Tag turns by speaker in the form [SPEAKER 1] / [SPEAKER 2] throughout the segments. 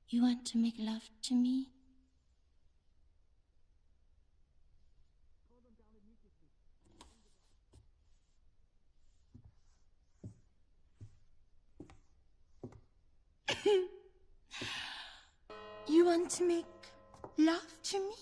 [SPEAKER 1] You want to make love to me? You want to make love to me?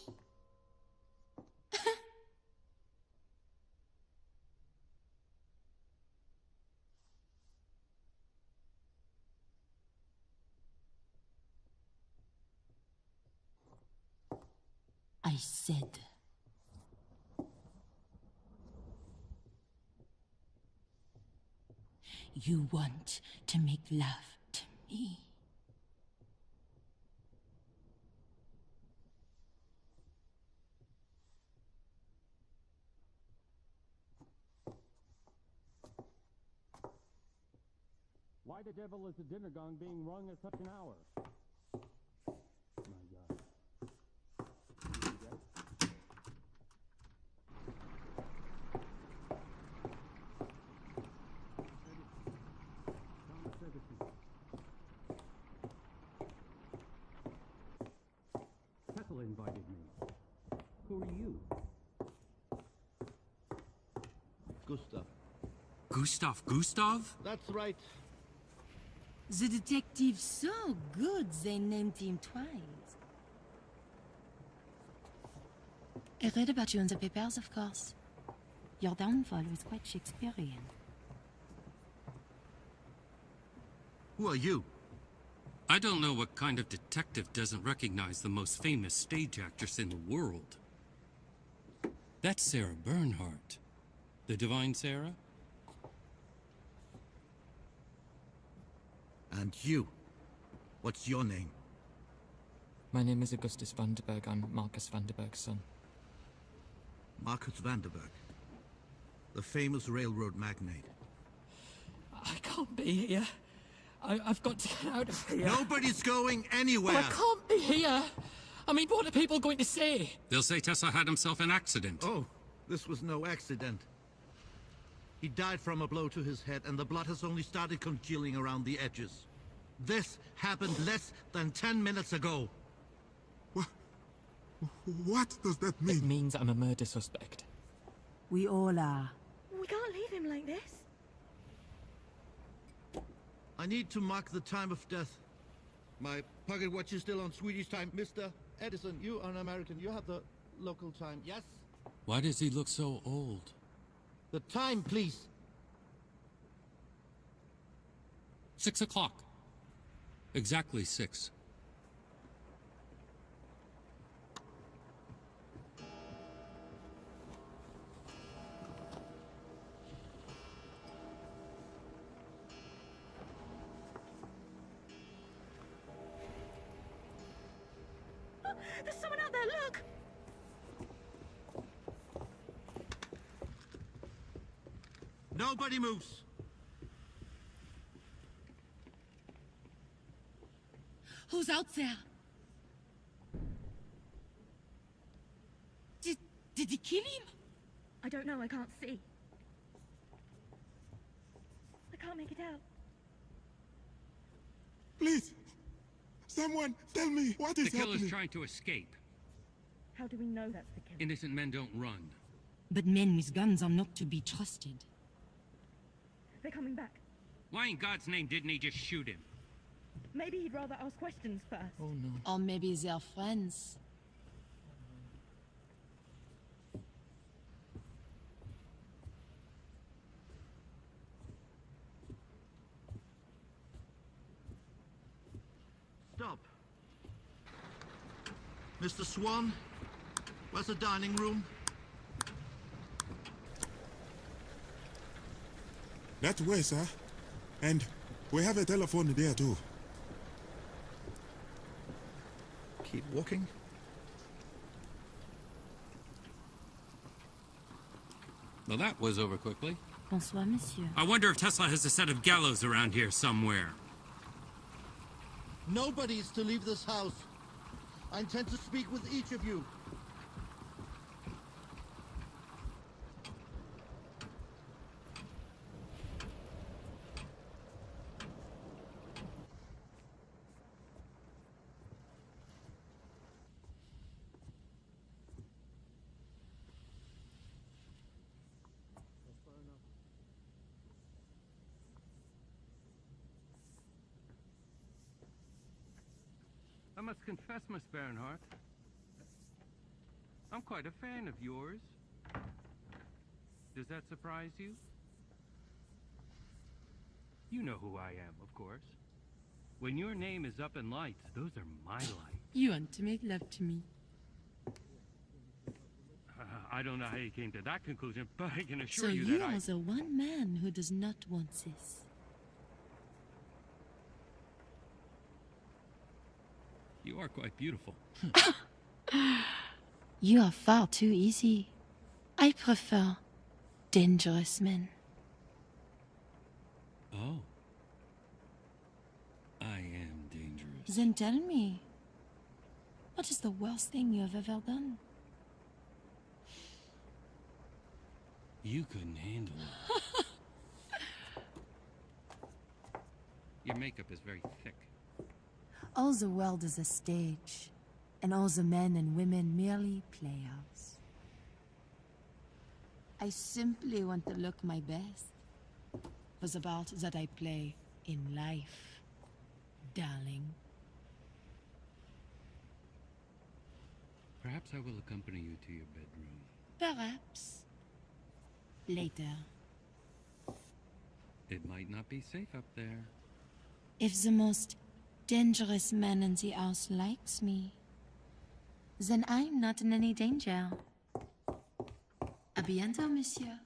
[SPEAKER 1] I said. You want to make love to me?
[SPEAKER 2] Why the devil is the dinner gong being rung at such an hour? My God. Cecil invited me. Who are you?
[SPEAKER 3] Gustav.
[SPEAKER 4] Gustav?
[SPEAKER 3] That's right.
[SPEAKER 1] The detective's so good they named him twice. I read about you in the papers, of course. Your downfall was quite Shakespearean.
[SPEAKER 3] Who are you?
[SPEAKER 4] I don't know what kind of detective doesn't recognize the most famous stage actress in the world. That's Sarah Bernhardt. The Divine Sarah?
[SPEAKER 3] And you? What's your name?
[SPEAKER 5] My name is Augustus Vanderberg. I'm Marcus Vanderberg's son.
[SPEAKER 3] Marcus Vanderberg. The famous railroad magnate.
[SPEAKER 5] I can't be here. I've got to get out of here.
[SPEAKER 3] Nobody's going anywhere!
[SPEAKER 5] Well, I can't be here! I mean, what are people going to say?
[SPEAKER 4] They'll say Tessa had himself an accident.
[SPEAKER 3] Oh, this was no accident. He died from a blow to his head, and the blood has only started congealing around the edges. This happened less than 10 minutes ago.
[SPEAKER 6] What does that mean?
[SPEAKER 5] It means I'm a murder suspect.
[SPEAKER 1] We all are.
[SPEAKER 7] We can't leave him like this.
[SPEAKER 3] I need to mark the time of death. My pocket watch is still on Swedish time. Mr. Edison, you are an American. You have the local time, yes?
[SPEAKER 4] Why does he look so old?
[SPEAKER 3] The time, please.
[SPEAKER 4] 6 o'clock. Exactly 6.
[SPEAKER 7] There's someone out there, look!
[SPEAKER 3] Nobody moves.
[SPEAKER 1] Who's out there? Did he kill him?
[SPEAKER 7] I don't know, I can't see. I can't make it out.
[SPEAKER 6] Please, someone tell me what is
[SPEAKER 4] The killer's
[SPEAKER 6] happening.
[SPEAKER 4] trying to escape.
[SPEAKER 7] How do we know that's the killer?
[SPEAKER 4] Innocent men don't run.
[SPEAKER 1] But men with guns are not to be trusted.
[SPEAKER 7] They're coming back.
[SPEAKER 4] Why in God's name didn't he just shoot him?
[SPEAKER 7] Maybe he'd rather ask questions first.
[SPEAKER 5] Oh no.
[SPEAKER 1] Or maybe they're friends.
[SPEAKER 3] Stop. Mr. Swan, where's the dining room?
[SPEAKER 6] That way, sir. And we have a telephone there too.
[SPEAKER 3] Keep walking.
[SPEAKER 4] Well, that was over quickly.
[SPEAKER 1] Bonsoir, monsieur.
[SPEAKER 4] I wonder if Tesla has a set of gallows around here somewhere.
[SPEAKER 3] Nobody is to leave this house. I intend to speak with each of you.
[SPEAKER 4] I must confess, Miss Bernhardt, I'm quite a fan of yours. Does that surprise you? You know who I am, of course. When your name is up in lights, those are my lights.
[SPEAKER 1] You want to make love to me.
[SPEAKER 4] I don't know how you came to that conclusion, but I can
[SPEAKER 1] So
[SPEAKER 4] assure you
[SPEAKER 1] you
[SPEAKER 4] that
[SPEAKER 1] are the one man who does not want this.
[SPEAKER 4] You are quite beautiful.
[SPEAKER 1] You are far too easy. I prefer dangerous men.
[SPEAKER 4] Oh. I am dangerous.
[SPEAKER 1] Then tell me, what is the worst thing you have ever done?
[SPEAKER 4] You couldn't handle it. Your makeup is very thick.
[SPEAKER 1] All the world is a stage, and all the men and women merely players. I simply want to look my best for the part that I play in life, darling.
[SPEAKER 4] Perhaps I will accompany you to your bedroom.
[SPEAKER 1] Perhaps. Later.
[SPEAKER 4] It might not be safe up there.
[SPEAKER 1] If the most dangerous man in the house likes me, then I'm not in any danger. À bientôt, monsieur.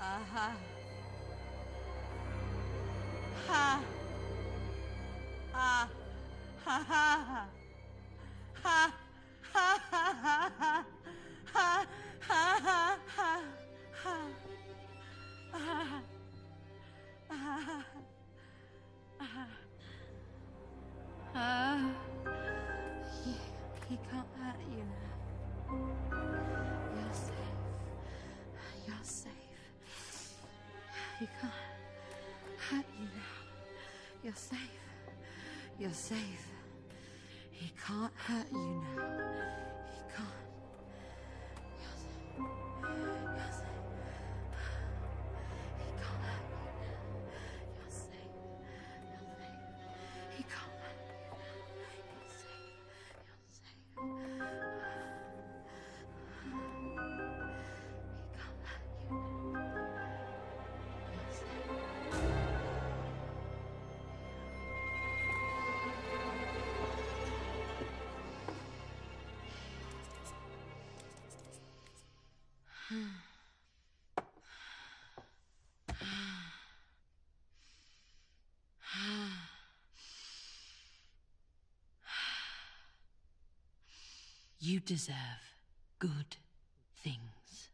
[SPEAKER 8] Aha. Ha. Ha. Ha ha. Ha. Ha ha ha ha. Ha ha ha ha. Ha. Ah. Ah. Ah. He can't hurt you now. You're safe. You're safe. He can't hurt you now. You're safe. You're safe. He can't hurt you now. He can't. You're safe. You're safe. He can't hurt you now. You're safe. You're safe. He can't hurt you now. You're safe. You're safe. He can't hurt you now. You're safe.
[SPEAKER 1] You deserve good things.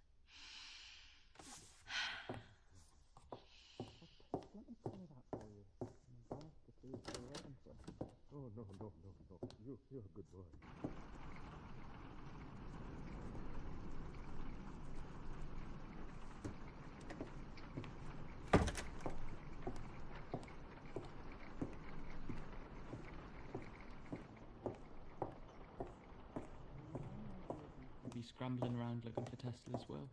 [SPEAKER 6] Oh, no. You're a good boy.
[SPEAKER 5] Be scrambling around looking for Tesla as well.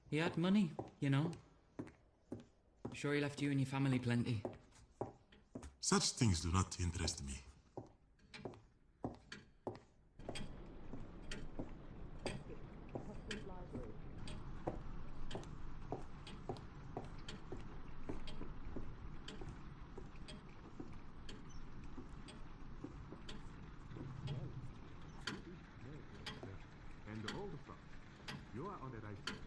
[SPEAKER 5] He had money, you know. Sure he left you and your family plenty.
[SPEAKER 6] Such things do not interest me. And all the stuff. You are on the right track.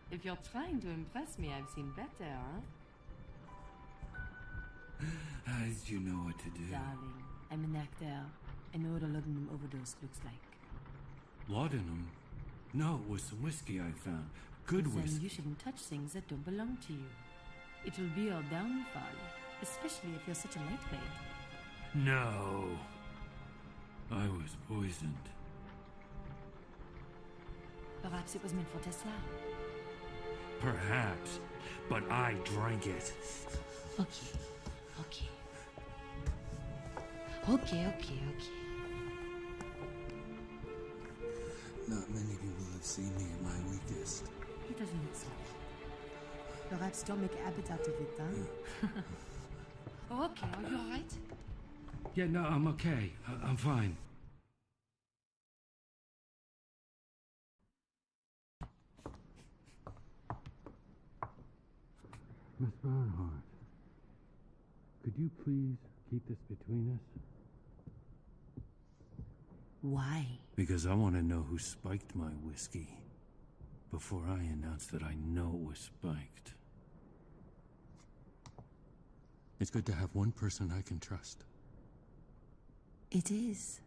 [SPEAKER 1] If you're trying to impress me, I've seen better, huh?
[SPEAKER 4] How did you know what to do?
[SPEAKER 1] Darling, I'm an actor. I know what a laudanum overdose looks like.
[SPEAKER 4] Laudanum? No, it was some whiskey I found. Good
[SPEAKER 1] Then
[SPEAKER 4] whiskey.
[SPEAKER 1] you shouldn't touch things that don't belong to you. It will be your downfall, especially if you're such a lightweight.
[SPEAKER 4] No. I was poisoned.
[SPEAKER 1] Perhaps it was meant for Tesla.
[SPEAKER 4] Perhaps, but I drank it.
[SPEAKER 1] Okay.
[SPEAKER 4] Not many people have seen me at my weakest.
[SPEAKER 1] He doesn't look so. Perhaps don't make a habit out of it, huh? Okay, are you alright?
[SPEAKER 4] Yeah, no, I'm okay. I'm fine. Miss Bernhardt, could you please keep this between us?
[SPEAKER 1] Why?
[SPEAKER 4] Because I want to know who spiked my whiskey before I announce that I know it was spiked. It's good to have one person I can trust.
[SPEAKER 1] It is.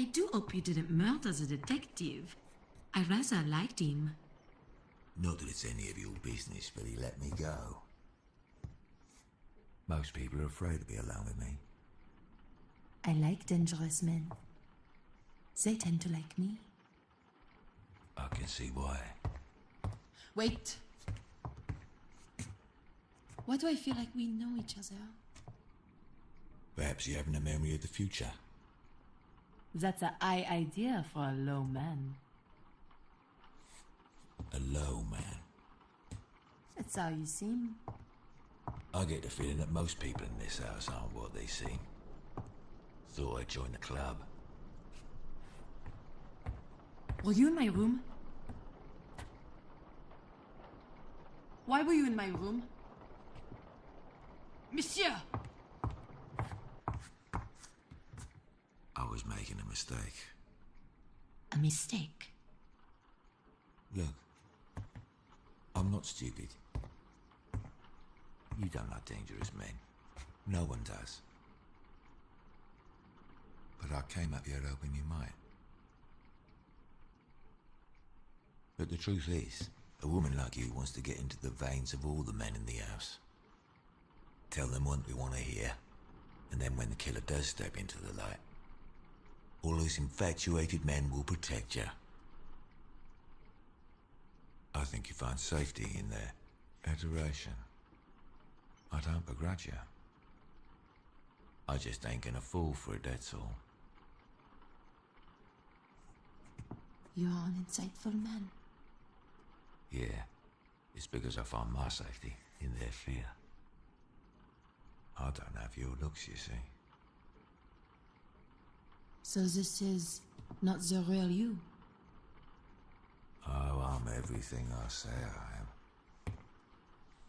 [SPEAKER 1] I do hope you didn't murder the detective. I rather liked him.
[SPEAKER 9] Not that it's any of your business, but he let me go. Most people are afraid to be alone with me.
[SPEAKER 1] I like dangerous men. They tend to like me.
[SPEAKER 9] I can see why.
[SPEAKER 1] Wait. Why do I feel like we know each other?
[SPEAKER 9] Perhaps you haven't a memory of the future.
[SPEAKER 1] That's a high idea for a low man.
[SPEAKER 9] A low man.
[SPEAKER 1] That's how you seem.
[SPEAKER 9] I get the feeling that most people in this house aren't what they seem. Thought I'd join the club.
[SPEAKER 1] Were you in my room? Why were you in my room? Monsieur!
[SPEAKER 9] I was making a mistake.
[SPEAKER 1] A mistake?
[SPEAKER 9] Look, I'm not stupid. You don't like dangerous men. No one does. But I came up here hoping you might. But the truth is, a woman like you wants to get into the veins of all the men in the house. Tell them what we want to hear, and then when the killer does step into the light, all those infatuated men will protect you. I think you find safety in their adoration. I don't begrudge you. I just ain't gonna fall for it, that's all.
[SPEAKER 1] You are an insightful man.
[SPEAKER 9] Yeah, it's because I find my safety in their fear. I don't have your looks, you see.
[SPEAKER 1] So this is not the real you?
[SPEAKER 9] Oh, I'm everything I say I am.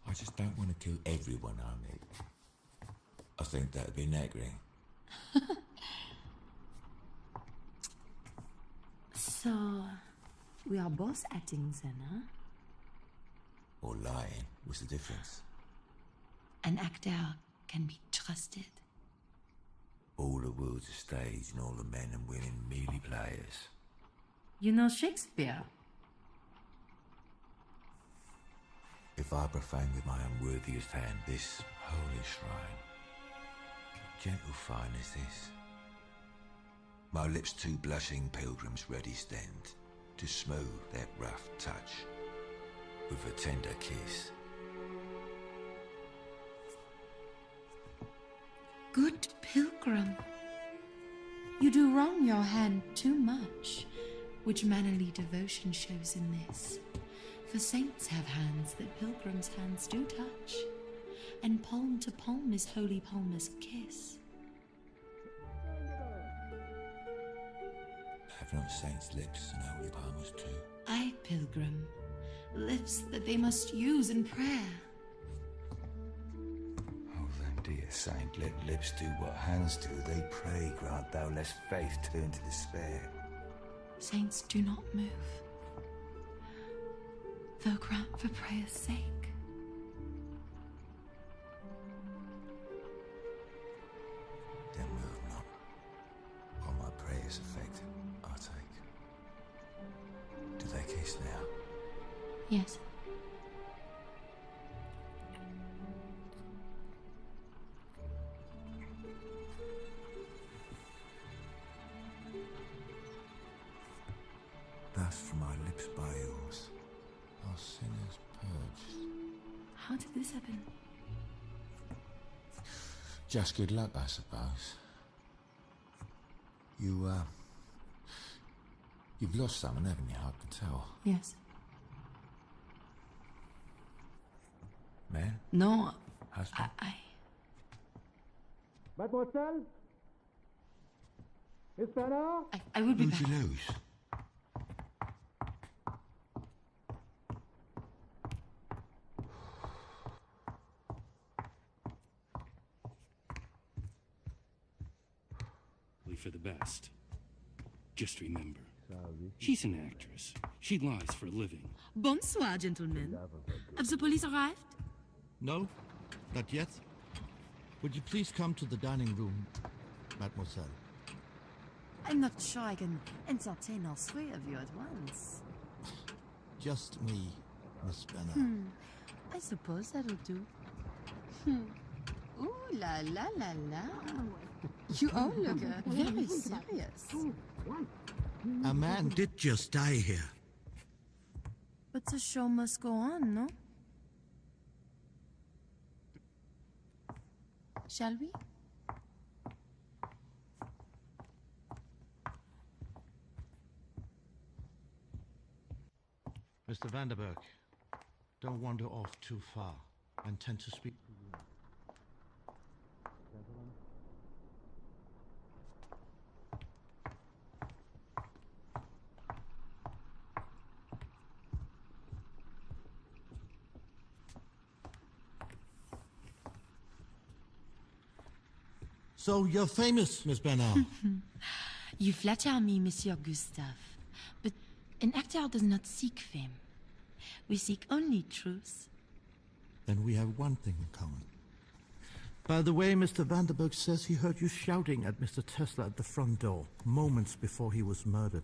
[SPEAKER 9] I just don't want to kill everyone I meet. I think that'd be nagging.
[SPEAKER 1] So, we are both acting then, huh?
[SPEAKER 9] Or lying. What's the difference?
[SPEAKER 1] An actor can be trusted.
[SPEAKER 9] All the world's a stage and all the men and women merely players.
[SPEAKER 1] You know Shakespeare?
[SPEAKER 9] If I profane with my unworthiest hand this holy shrine, gentle fine is this. My lips two blushing pilgrims ready stand to smooth that rough touch with a tender kiss.
[SPEAKER 1] Good pilgrim. You do wrong your hand too much, which mannerly devotion shows in this. For saints have hands that pilgrims' hands do touch, and palm to palm is holy palmer's kiss.
[SPEAKER 9] Have not saints' lips and holy palmers too?
[SPEAKER 1] Aye, pilgrim, lips that they must use in prayer.
[SPEAKER 9] Oh then, dear saint, let lips do what hands do. They pray, grant thou lest faith turn to despair.
[SPEAKER 1] Saints do not move, though grant for prayer's sake.
[SPEAKER 9] Then move not, or my prayer's effect I take. Do they kiss now?
[SPEAKER 1] Yes.
[SPEAKER 9] Thus from my lips by yours are sinners purged.
[SPEAKER 1] How did this happen?
[SPEAKER 9] Just good luck, I suppose. You've lost someone, haven't you? I can tell.
[SPEAKER 1] Yes.
[SPEAKER 9] Man?
[SPEAKER 1] No,
[SPEAKER 9] Husband?
[SPEAKER 2] Mademoiselle? Miss Bernhardt?
[SPEAKER 1] I will be
[SPEAKER 9] Who'd
[SPEAKER 1] back.
[SPEAKER 9] you lose?
[SPEAKER 4] For the best. Just remember, she's an actress. She lies for a living.
[SPEAKER 1] Bonsoir, gentlemen. Have the police arrived?
[SPEAKER 3] No, not yet. Would you please come to the dining room, mademoiselle?
[SPEAKER 1] I'm not sure I can entertain all three of you at once.
[SPEAKER 3] Just me, Miss Bernhardt.
[SPEAKER 1] I suppose that'll do. Ooh la la la la. You all look very serious.
[SPEAKER 3] A man did just die here.
[SPEAKER 1] But the show must go on, no? Shall we?
[SPEAKER 3] Mr. Vanderberg, don't wander off too far. I intend to speak to you. So you're famous, Miss Bernhardt.
[SPEAKER 1] You flatter me, Monsieur Gustave. But an actor does not seek fame. We seek only truth.
[SPEAKER 3] Then we have one thing in common. By the way, Mr. Vanderberg says he heard you shouting at Mr. Tesla at the front door, moments before he was murdered.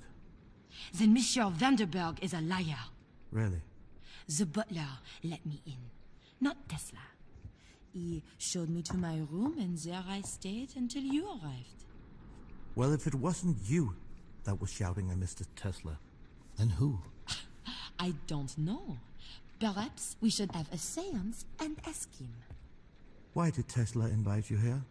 [SPEAKER 1] Then Monsieur Vanderberg is a liar.
[SPEAKER 3] Really?
[SPEAKER 1] The butler let me in, not Tesla. He showed me to my room, and there I stayed until you arrived.
[SPEAKER 3] Well, if it wasn't you that was shouting at Mr. Tesla, then who?
[SPEAKER 1] I don't know. Perhaps we should have a séance and ask him.
[SPEAKER 3] Why did Tesla invite you here?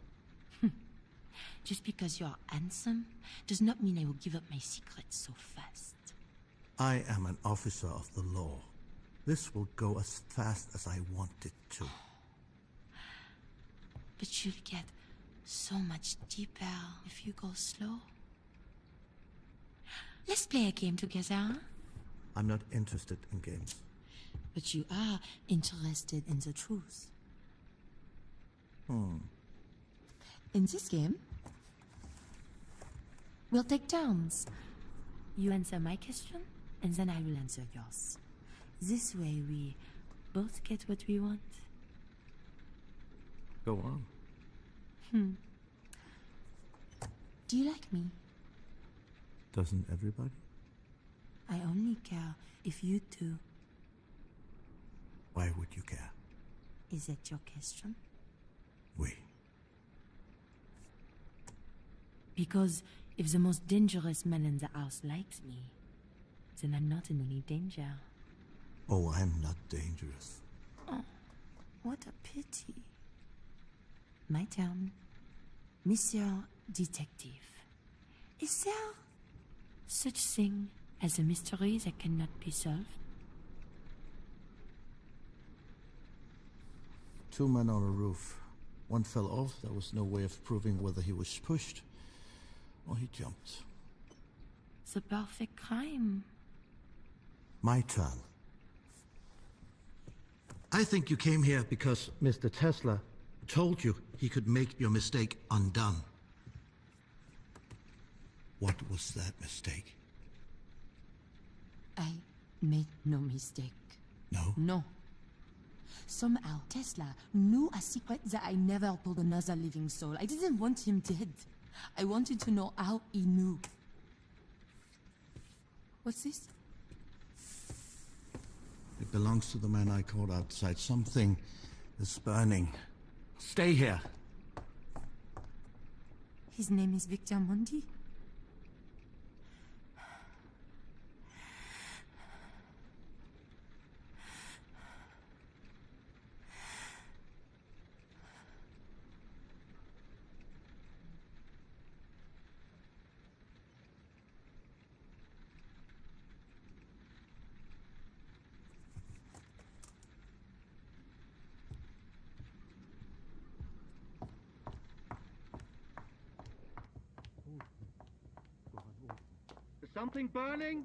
[SPEAKER 1] Just because you're handsome does not mean I will give up my secrets so fast.
[SPEAKER 3] I am an officer of the law. This will go as fast as I want it to.
[SPEAKER 1] But you'll get so much deeper if you go slow. Let's play a game together, huh?
[SPEAKER 3] I'm not interested in games.
[SPEAKER 1] But you are interested in the truth. In this game, we'll take turns. You answer my question, and then I will answer yours. This way we both get what we want.
[SPEAKER 3] Go on.
[SPEAKER 1] Do you like me?
[SPEAKER 3] Doesn't everybody?
[SPEAKER 1] I only care if you do.
[SPEAKER 3] Why would you care?
[SPEAKER 1] Is that your question?
[SPEAKER 3] Oui.
[SPEAKER 1] Because if the most dangerous man in the house likes me, then I'm not in any danger.
[SPEAKER 3] Oh, I'm not dangerous.
[SPEAKER 1] Oh, what a pity. My turn. Monsieur Detective. Is there such thing as a mystery that cannot be solved?
[SPEAKER 3] Two men on a roof. One fell off. There was no way of proving whether he was pushed or he jumped.
[SPEAKER 1] The perfect crime.
[SPEAKER 3] My turn. I think you came here because Mr. Tesla told you he could make your mistake undone. What was that mistake?
[SPEAKER 1] I made no mistake.
[SPEAKER 3] No?
[SPEAKER 1] No. Somehow Tesla knew a secret that I never told another living soul. I didn't want him dead. I wanted to know how he knew. What's this?
[SPEAKER 3] It belongs to the man I caught outside. Something is burning. Stay here.
[SPEAKER 1] His name is Victor Mondi?
[SPEAKER 3] Is something burning?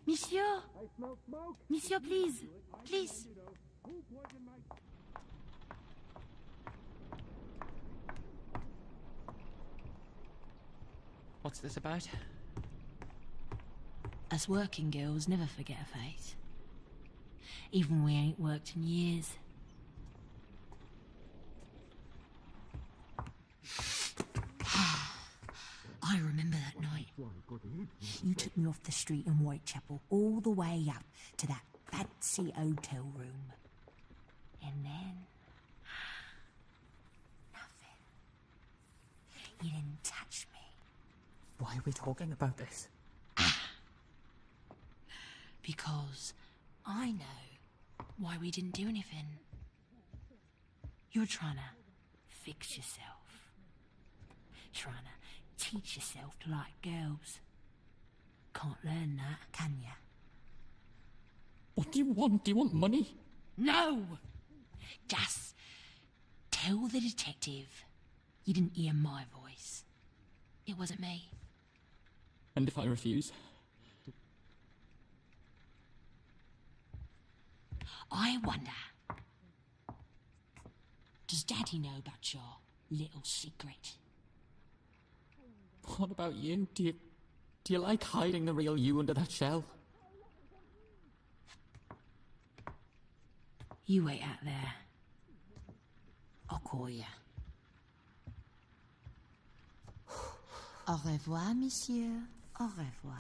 [SPEAKER 1] Monsieur!
[SPEAKER 3] I smell smoke.
[SPEAKER 1] Monsieur, please! Please!
[SPEAKER 5] What's this about?
[SPEAKER 1] Us working girls never forget a fight. Even we ain't worked in years. I You took me off the street in Whitechapel all the way up to that fancy hotel room. And then... nothing. You didn't touch me.
[SPEAKER 5] Why are we talking about this?
[SPEAKER 1] Because I know why we didn't do anything. You're trying to fix yourself. Trying to teach yourself to like girls. Can't learn that, can ya?
[SPEAKER 5] What do you want? Do you want money?
[SPEAKER 1] No! Just tell the detective you didn't hear my voice. It wasn't me.
[SPEAKER 5] And if I refuse?
[SPEAKER 1] I wonder, does Daddy know about your little secret?
[SPEAKER 5] What about you? Do you like hiding the real you under that shell?
[SPEAKER 1] You wait out there. I'll call you. Au revoir, monsieur. Au revoir.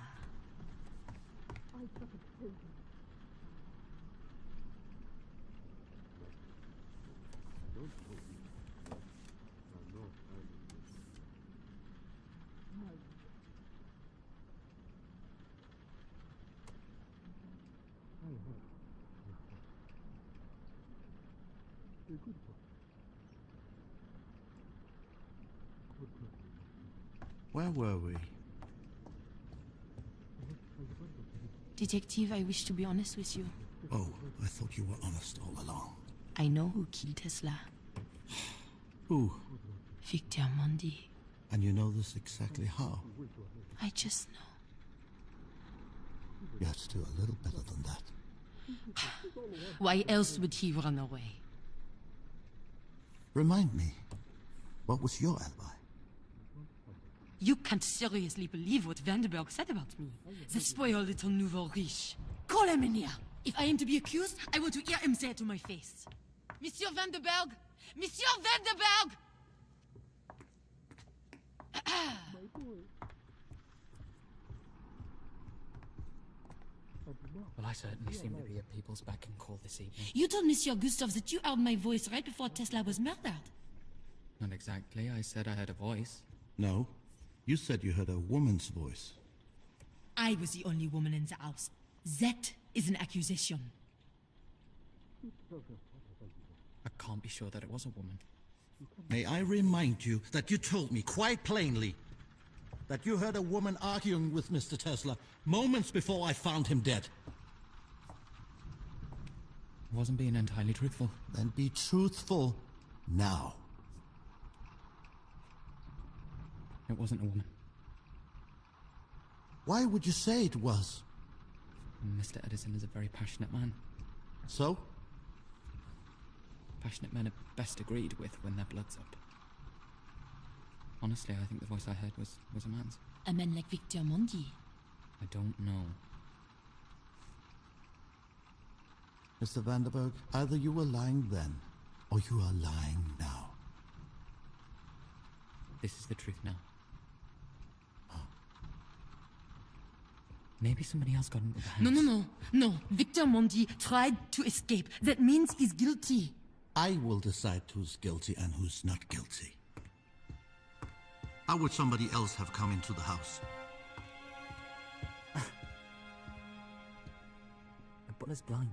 [SPEAKER 3] Where were we?
[SPEAKER 1] Detective, I wish to be honest with you.
[SPEAKER 3] Oh, I thought you were honest all along.
[SPEAKER 1] I know who killed Tesla.
[SPEAKER 3] Who?
[SPEAKER 1] Victor Mondi.
[SPEAKER 3] And you know this exactly how?
[SPEAKER 1] I just know.
[SPEAKER 3] You have to do a little better than that.
[SPEAKER 1] Why else would he run away?
[SPEAKER 3] Remind me, what was your alibi?
[SPEAKER 1] You can't seriously believe what Vanderberg said about me. The spoiled little nouveau riche. Call him in here. If I am to be accused, I want to hear him say it to my face. Monsieur Vanderberg! Monsieur Vanderberg!
[SPEAKER 5] Well, I certainly seem to be at people's beck and call this evening.
[SPEAKER 1] You told Monsieur Gustave that you heard my voice right before Tesla was murdered.
[SPEAKER 5] Not exactly. I said I heard a voice.
[SPEAKER 3] No, you said you heard a woman's voice.
[SPEAKER 1] I was the only woman in the house. That is an accusation.
[SPEAKER 5] I can't be sure that it was a woman.
[SPEAKER 3] May I remind you that you told me quite plainly that you heard a woman arguing with Mr. Tesla moments before I found him dead.
[SPEAKER 5] I wasn't being entirely truthful.
[SPEAKER 3] Then be truthful now.
[SPEAKER 5] It wasn't a woman.
[SPEAKER 3] Why would you say it was?
[SPEAKER 5] Mr. Edison is a very passionate man.
[SPEAKER 3] So?
[SPEAKER 5] Passionate men are best agreed with when their blood's up. Honestly, I think the voice I heard was a man's.
[SPEAKER 1] A man like Victor Mondi.
[SPEAKER 5] I don't know.
[SPEAKER 3] Mr. Vanderberg, either you were lying then, or you are lying now.
[SPEAKER 5] This is the truth now. Maybe somebody else got into the house.
[SPEAKER 1] No. Victor Mondi tried to escape. That means he's guilty.
[SPEAKER 3] I will decide who's guilty and who's not guilty. How would somebody else have come into the house?
[SPEAKER 5] The butler's blind.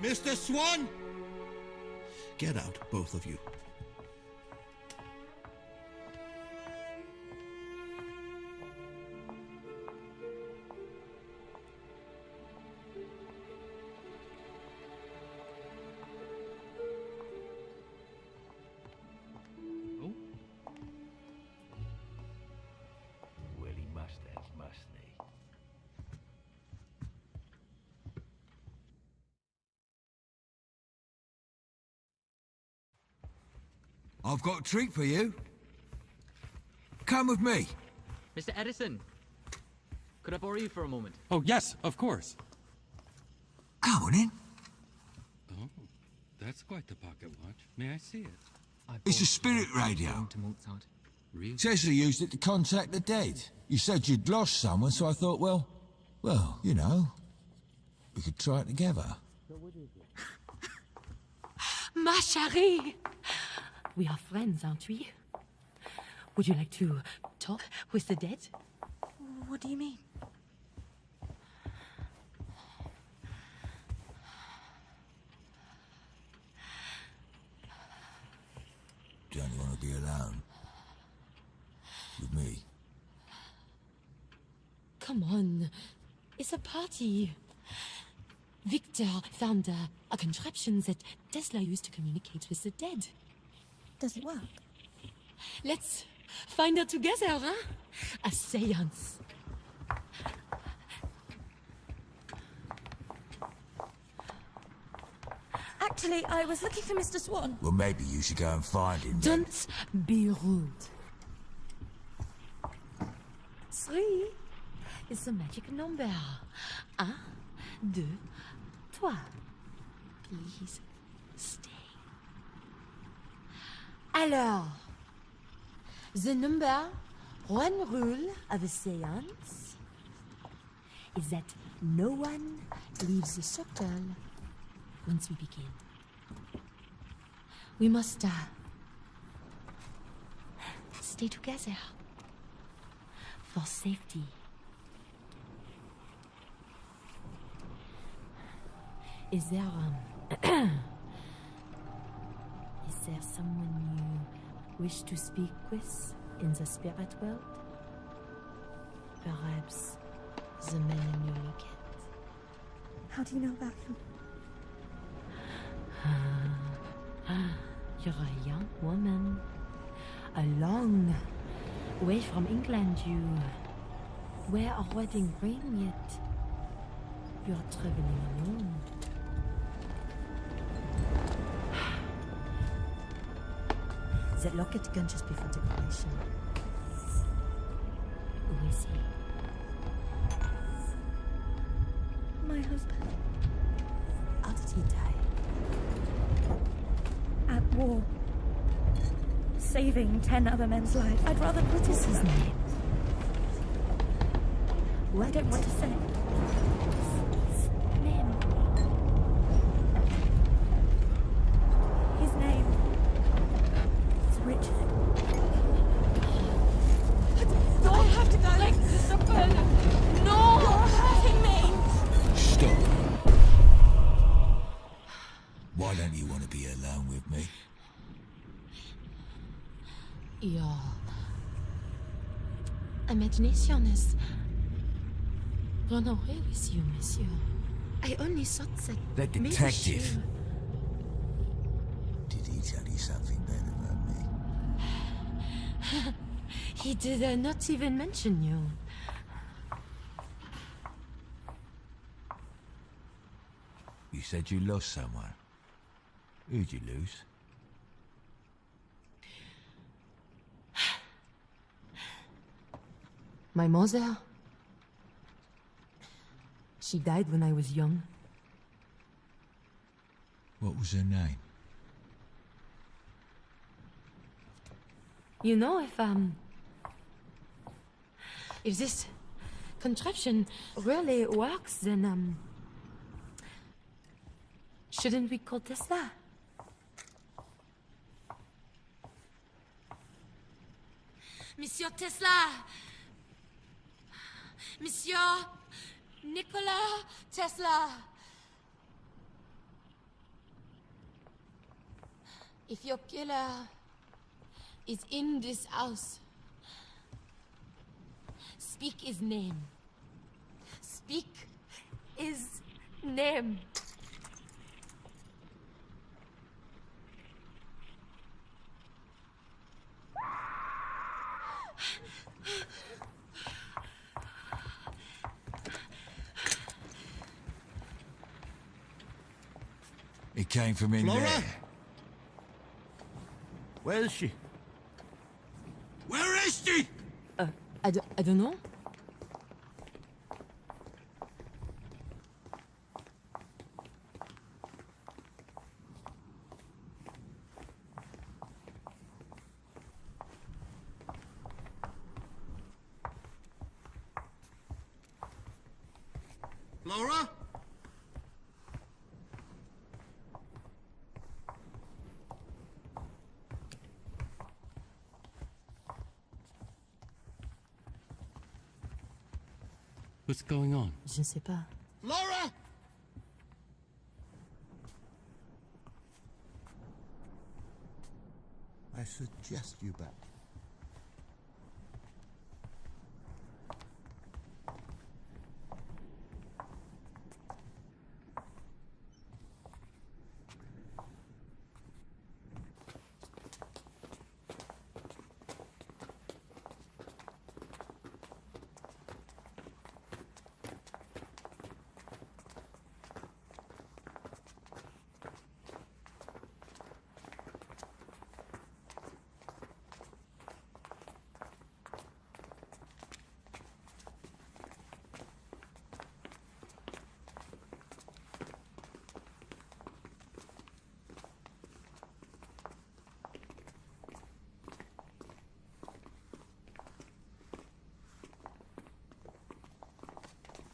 [SPEAKER 3] Mr. Swan! Get out, both of you.
[SPEAKER 9] Willie mustache, mustn't he? I've got a treat for you. Come with me.
[SPEAKER 10] Mr. Edison, could I borrow you for a moment?
[SPEAKER 4] Oh, yes, of course.
[SPEAKER 9] Come on in.
[SPEAKER 4] Oh, that's quite the pocket watch. May I see it?
[SPEAKER 9] It's a spirit radio.
[SPEAKER 10] To Mozart.
[SPEAKER 4] Really?
[SPEAKER 9] Says they used it to contact the dead. You said you'd lost someone, so I thought, well, you know, we could try it together.
[SPEAKER 8] Ma chérie! We are friends, aren't we? Would you like to talk with the dead?
[SPEAKER 7] What do you mean?
[SPEAKER 9] Don't you want to be alone? With me?
[SPEAKER 8] Come on. It's a party. Victor found a contraption that Tesla used to communicate with the dead.
[SPEAKER 7] Does it work?
[SPEAKER 8] Let's find out together, huh? A seance.
[SPEAKER 7] Actually, I was looking for Mr. Swan.
[SPEAKER 9] Well, maybe you should go and find him then.
[SPEAKER 8] Don't be rude. 3 is the magic number. 1, 2, 3. Please stay. Alors, the number 1 rule of a seance is that no one leaves the circle once we begin. We must stay together for safety. Is there someone you wish to speak with in the spirit world? Perhaps the man you look at.
[SPEAKER 7] How do you know about him?
[SPEAKER 8] You're a young woman. A long way from England. You wear a wedding ring, yet you're traveling alone. That locket can just be for decoration. Who is he?
[SPEAKER 7] My husband.
[SPEAKER 8] How did he die?
[SPEAKER 7] At war. Saving 10 other men's lives. I'd rather put
[SPEAKER 8] What is his name?
[SPEAKER 7] I don't want to say.
[SPEAKER 8] His name?
[SPEAKER 7] His name is Richard.
[SPEAKER 8] Do I have to go like this, Bernhardt? No! You're hurting me!
[SPEAKER 9] Stop. Why don't you want to be alone with me?
[SPEAKER 8] Your imagination is run away with you, monsieur. I only thought that
[SPEAKER 9] That
[SPEAKER 8] maybe
[SPEAKER 9] detective.
[SPEAKER 8] she-
[SPEAKER 9] Did he tell you something better than me?
[SPEAKER 8] He did not even mention you.
[SPEAKER 9] You said you lost someone. Who'd you lose?
[SPEAKER 8] My mother. She died when I was young.
[SPEAKER 9] What was her name?
[SPEAKER 8] You know, if this contraption really works, then shouldn't we call Tesla? Monsieur Tesla! Monsieur Nikola Tesla! If your killer is in this house, speak his name. Speak his name.
[SPEAKER 9] It came from in
[SPEAKER 3] Flora?
[SPEAKER 9] there.
[SPEAKER 3] Where is she? Where is she?
[SPEAKER 8] I don't know.
[SPEAKER 3] Flora?
[SPEAKER 4] What's going on?
[SPEAKER 8] Je sais pas.
[SPEAKER 3] Flora! I suggest you back.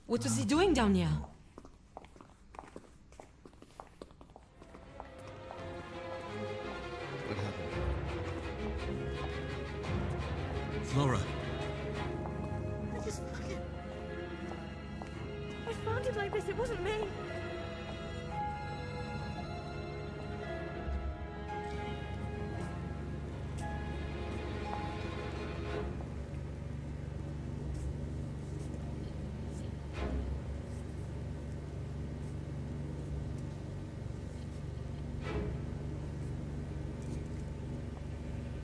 [SPEAKER 8] What was he doing down here?
[SPEAKER 3] What happened? Flora.
[SPEAKER 7] I just fucking... I found it like this. It wasn't me.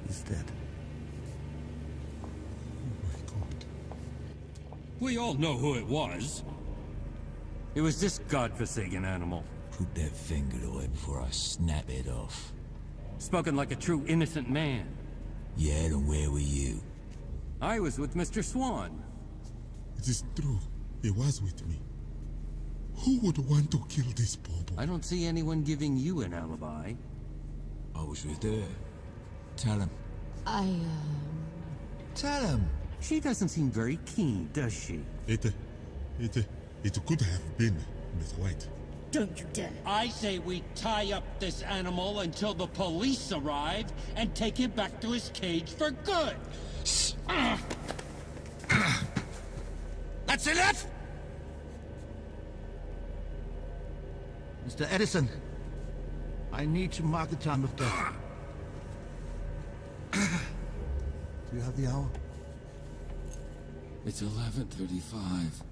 [SPEAKER 3] He's dead.
[SPEAKER 6] Oh my God.
[SPEAKER 4] We all know who it was. It was this godforsaken animal.
[SPEAKER 9] Put that finger away before I snap it off.
[SPEAKER 4] Spoken like a true innocent man.
[SPEAKER 9] Yeah, and where were you?
[SPEAKER 4] I was with Mr. Swan.
[SPEAKER 6] It is true. He was with me. Who would want to kill this Bobo?
[SPEAKER 4] I don't see anyone giving you an alibi.
[SPEAKER 9] I was with her. Tell him. Tell him.
[SPEAKER 4] She doesn't seem very keen, does she?
[SPEAKER 6] It could have been Miss White.
[SPEAKER 7] Don't you dare.
[SPEAKER 11] I say we tie up this animal until the police arrive and take him back to his cage for good.
[SPEAKER 3] That's enough! Mr. Edison, I need to mark the time of death. Do you have the hour?
[SPEAKER 11] It's 11:35.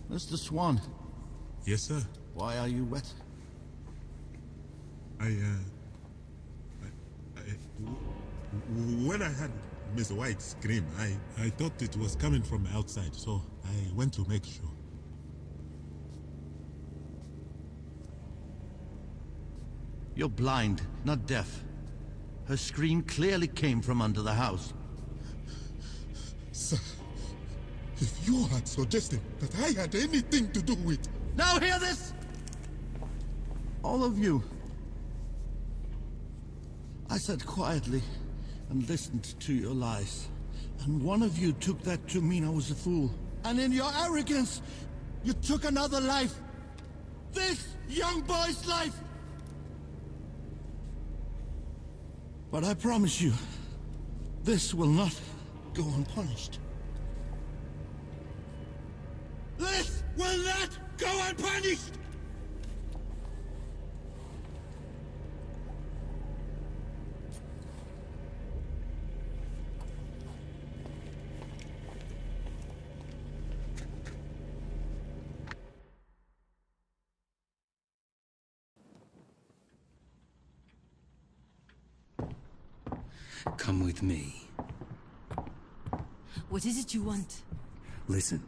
[SPEAKER 3] Mr. Swan,
[SPEAKER 6] Yes, sir.
[SPEAKER 3] why are you wet?
[SPEAKER 6] When I heard Miss White scream, I thought it was coming from outside, so I went to make sure.
[SPEAKER 3] You're blind, not deaf. Her scream clearly came from under the house.
[SPEAKER 6] Sir, if you had suggested that I had anything to do with...
[SPEAKER 3] Now hear this! All of you. I sat quietly and listened to your lies. And one of you took that to mean I was a fool. And in your arrogance, you took another life. This young boy's life! But I promise you, this will not go unpunished. This will not go unpunished!
[SPEAKER 4] Come with me.
[SPEAKER 8] What is it you want?
[SPEAKER 4] Listen,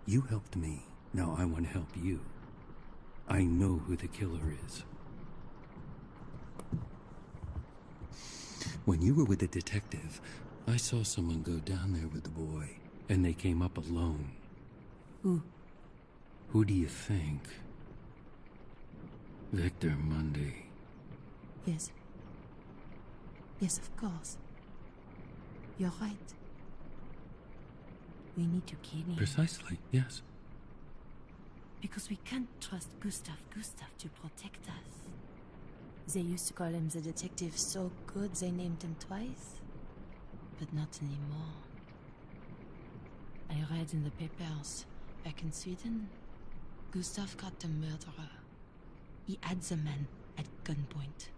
[SPEAKER 4] you helped me. Now I want to help you. I know who the killer is. When you were with the detective, I saw someone go down there with the boy, and they came up alone.
[SPEAKER 8] Who?
[SPEAKER 4] Who do you think? Victor Mundy.
[SPEAKER 8] Yes. Yes, of course. You're right. We need to kill him.
[SPEAKER 4] Precisely, yes.
[SPEAKER 8] Because we can't trust Gustav to protect us. They used to call him the detective so good they named him twice. But not anymore. I read in the papers, back in Sweden, Gustav caught the murderer. He had the man at gunpoint.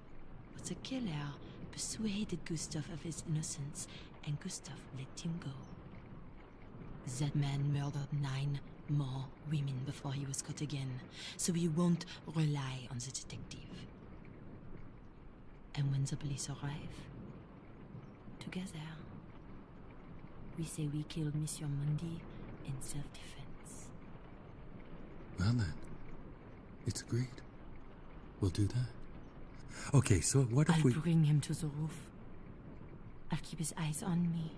[SPEAKER 8] But the killer persuaded Gustav of his innocence, and Gustav let him go. That man murdered 9 more women before he was caught again, so we won't rely on the detective. And when the police arrive, together, we say we killed Monsieur Mundi in self-defense.
[SPEAKER 4] Well then, it's agreed. We'll do that. Okay, so what if
[SPEAKER 8] I'll
[SPEAKER 4] we...
[SPEAKER 8] bring him to the roof. I'll keep his eyes on me.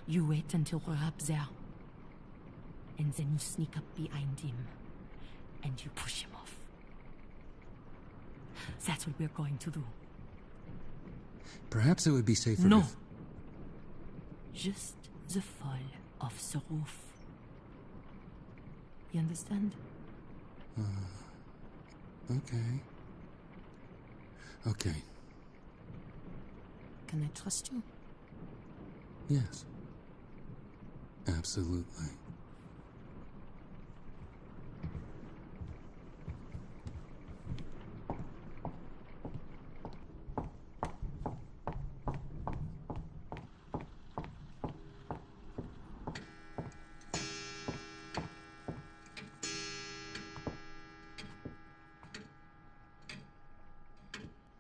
[SPEAKER 8] You wait until we're up there. And then you sneak up behind him. And you push him off. That's what we're going to do.
[SPEAKER 4] Perhaps it would be safer
[SPEAKER 8] No.
[SPEAKER 4] if...
[SPEAKER 8] Just the fall of the roof. You understand?
[SPEAKER 4] Okay. Okay.
[SPEAKER 8] Can I trust you?
[SPEAKER 4] Yes. Absolutely.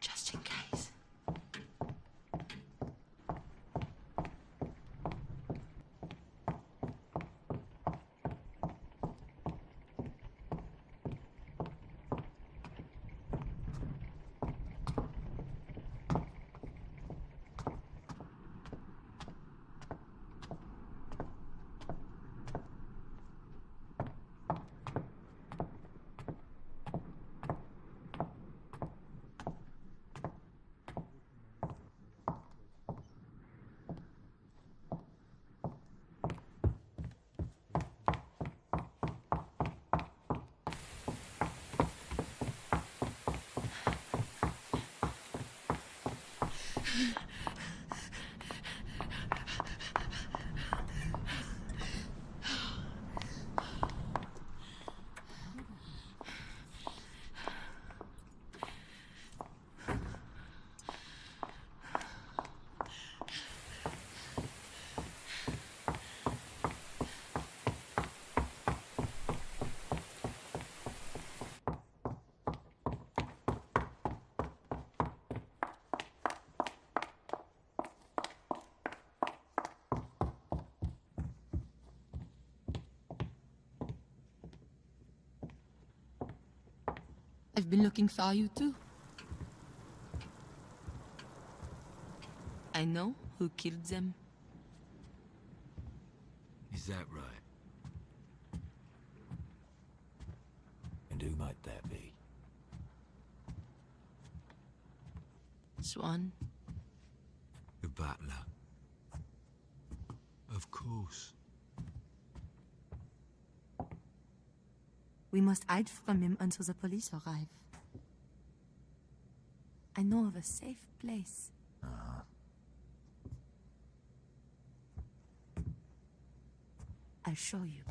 [SPEAKER 8] Just in case. I've been looking for you too. I know who killed them.
[SPEAKER 9] Is that right? And who might that be?
[SPEAKER 8] Swan.
[SPEAKER 9] The butler. Of course.
[SPEAKER 8] We must hide from him until the police arrive. I know of a safe place. I'll show you.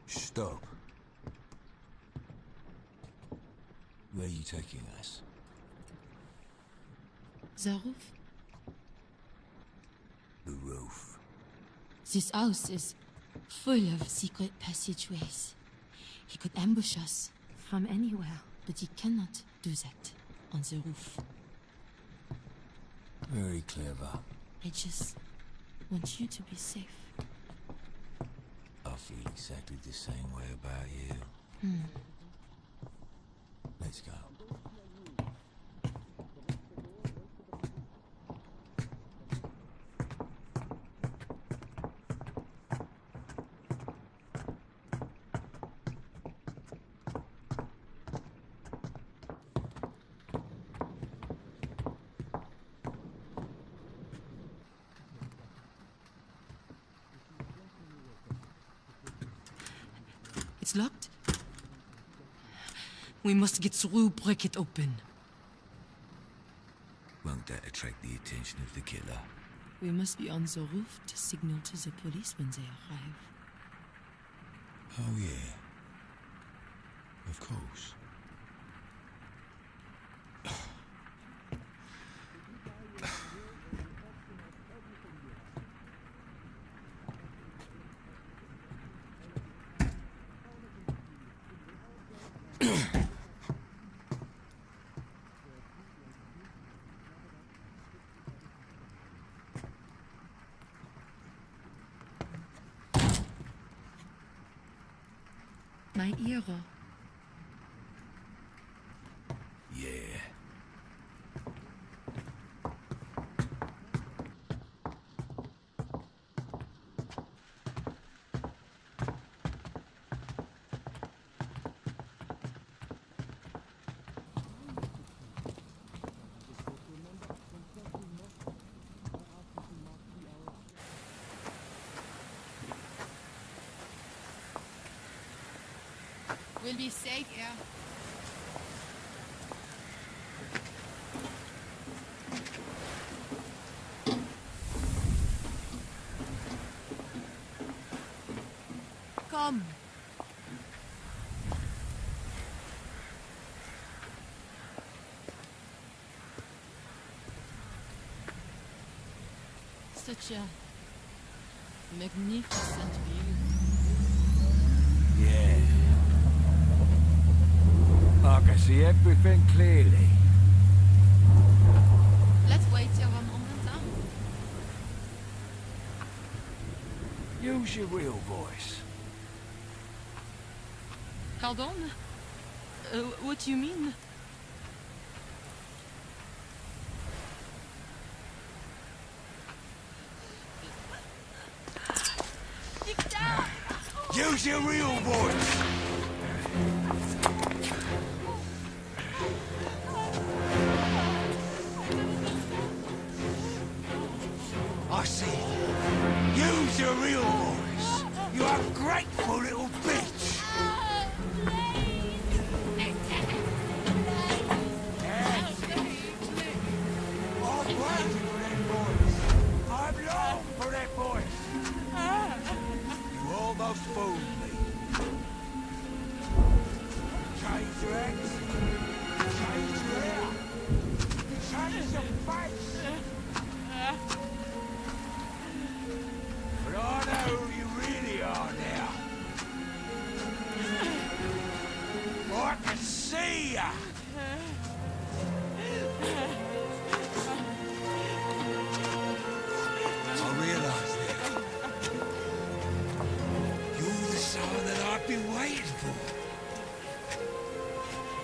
[SPEAKER 9] Stop. Where are you taking us?
[SPEAKER 8] The roof.
[SPEAKER 9] The roof.
[SPEAKER 8] This house is full of secret passageways. He could ambush us from anywhere, but he cannot do that on the roof.
[SPEAKER 9] Very clever.
[SPEAKER 8] I just want you to be safe.
[SPEAKER 9] I feel exactly the same way about you. Let's go.
[SPEAKER 1] It's locked. We must get through, break it open.
[SPEAKER 9] Won't that attract the attention of the killer?
[SPEAKER 1] We must be on the roof to signal to the police when they arrive.
[SPEAKER 9] Oh, yeah. Of course.
[SPEAKER 1] My ear.
[SPEAKER 9] Yeah.
[SPEAKER 1] We'll be safe here. Come. Such a magnificent view.
[SPEAKER 9] Yeah. I can see everything clearly.
[SPEAKER 1] Let's wait till I'm on the town.
[SPEAKER 9] Use your real voice.
[SPEAKER 1] Pardon? What do you mean?
[SPEAKER 9] Use your real voice. I see. Use your real voice. You ungrateful little bitch. I'm waiting for that voice. I'm long for that voice. You almost fooled me. Change your accent. Change your hair. Change your face. But I know who you really are now. I can see ya. I realize that. You're the son that I've been waiting for.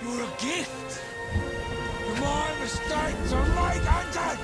[SPEAKER 9] You're a gift. My mistakes are made undone.